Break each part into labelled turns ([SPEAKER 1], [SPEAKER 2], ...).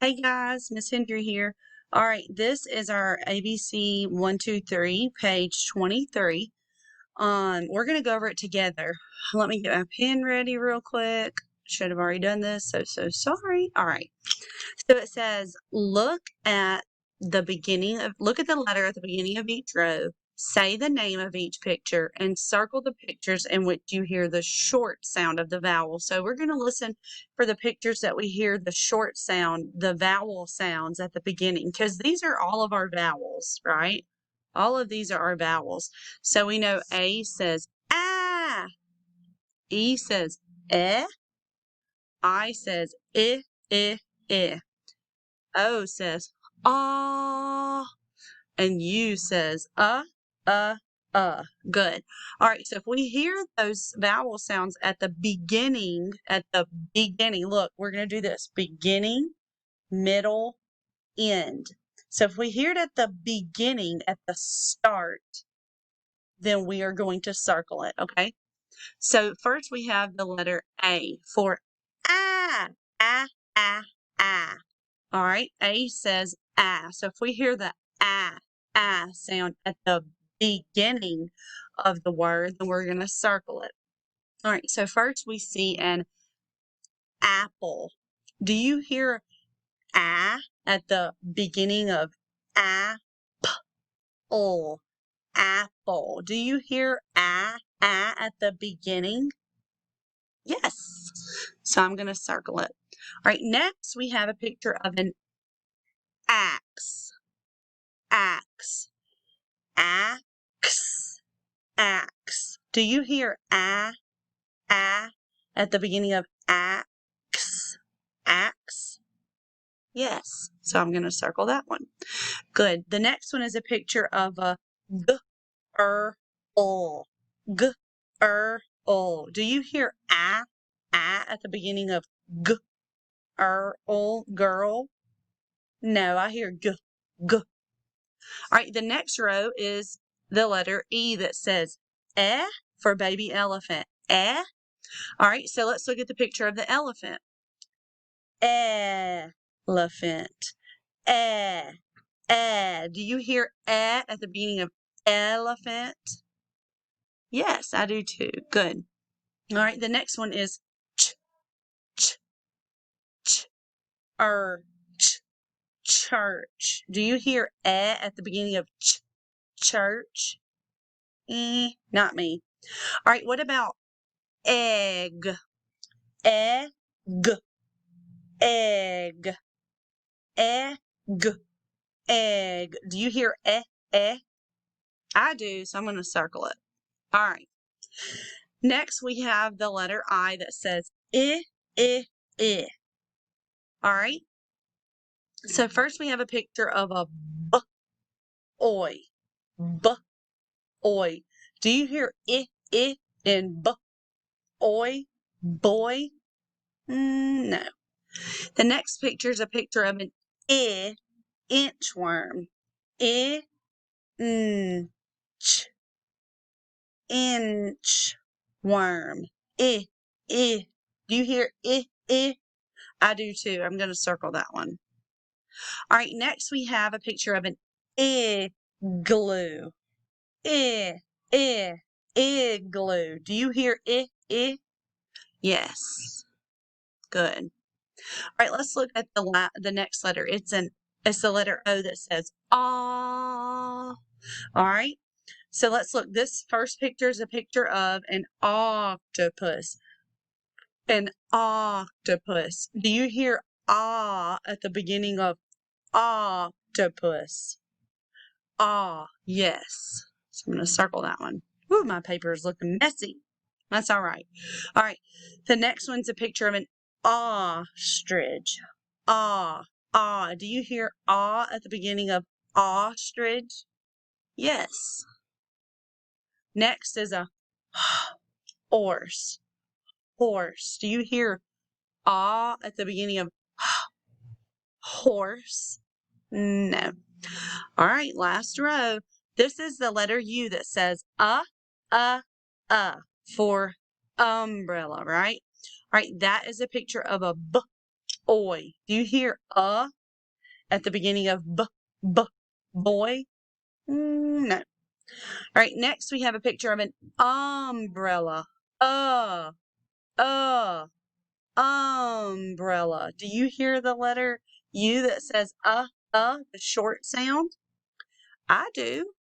[SPEAKER 1] Hey guys, Miss Hendry here. All right, this is our ABC 123, page 23. We're gonna go over it together. Let me get my pen ready real quick. Should have already done this, so sorry. All right. So it says, look at the letter at the beginning of each row, say the name of each picture, and circle the pictures in which you hear the short sound of the vowel. So we're going to listen for the pictures that we hear the short sound, the vowel sounds at the beginning, because these are all of our vowels, right? All of these are our vowels. So we know A says ah, E says eh, I says eh. O says ah, and U says Good. All right, so if we hear those vowel sounds at the beginning, look, we're going to do this beginning, middle, end. So if we hear it at the beginning, at the start, then we are going to circle it, okay? So first we have the letter A for ah, ah, ah, ah. All right, A says ah. So if we hear the ah sound at the beginning of the word, then we're going to circle it. All right, so first we see an apple. Do you hear ah at the beginning of apple? Apple. Do you hear ah at the beginning? Yes. So I'm going to circle it. All right, next we have a picture of an axe. Axe. Axe. Axe. Do you hear at the beginning of axe? Axe? Yes. So I'm going to circle that one. Good. The next one is a picture of a girl. Girl. Do you hear at the beginning of girl? No, I hear g. All right, the next row is the letter E that says eh for baby elephant. Eh. All right, so let's look at the picture of the elephant. Elephant. Eh. Do you hear at the beginning of elephant? Yes, I do too. Good. All right, the next one is ch, ch, church. Do you hear at the beginning of church? Not me. All right, what about egg? Egg. Egg. Egg. Egg. Do you hear eh? I do, so I'm going to circle it. All right. Next, we have the letter I that says I. All right. So first we have a picture of a boy. Boy. Do you hear I in boy? Boy? No. The next picture is a picture of an inchworm. Inch. Inchworm. I. Do you hear I? I do too. I'm going to circle that one. All right, next we have a picture of an igloo. Igloo. Do you hear I? Yes. Good. All right, let's look at the next letter. It's the letter O that says ah. All right. So let's look. This first picture is a picture of an octopus. An octopus. Do you hear ah at the beginning of octopus? Ah, yes. So I'm going to circle that one. Ooh, my paper is looking messy. That's all right. All right. The next one's a picture of an ostrich. Ah. Do you hear at the beginning of ostrich? Yes. Next is a horse. Horse. Do you hear at the beginning of horse? No. All right, last row. This is the letter U that says for umbrella, right? All right, that is a picture of a Oi. Do you hear at the beginning of boy? No. All right, next we have a picture of an umbrella. Umbrella. Do you hear the letter U that says the short sound? I do.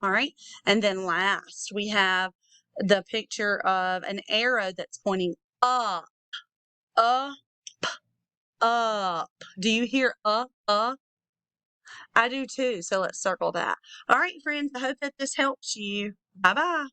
[SPEAKER 1] All right. And then last, we have the picture of an arrow that's pointing up, up, up. Do you hear up? I do too. So let's circle that. All right, friends. I hope that this helps you. Bye-bye.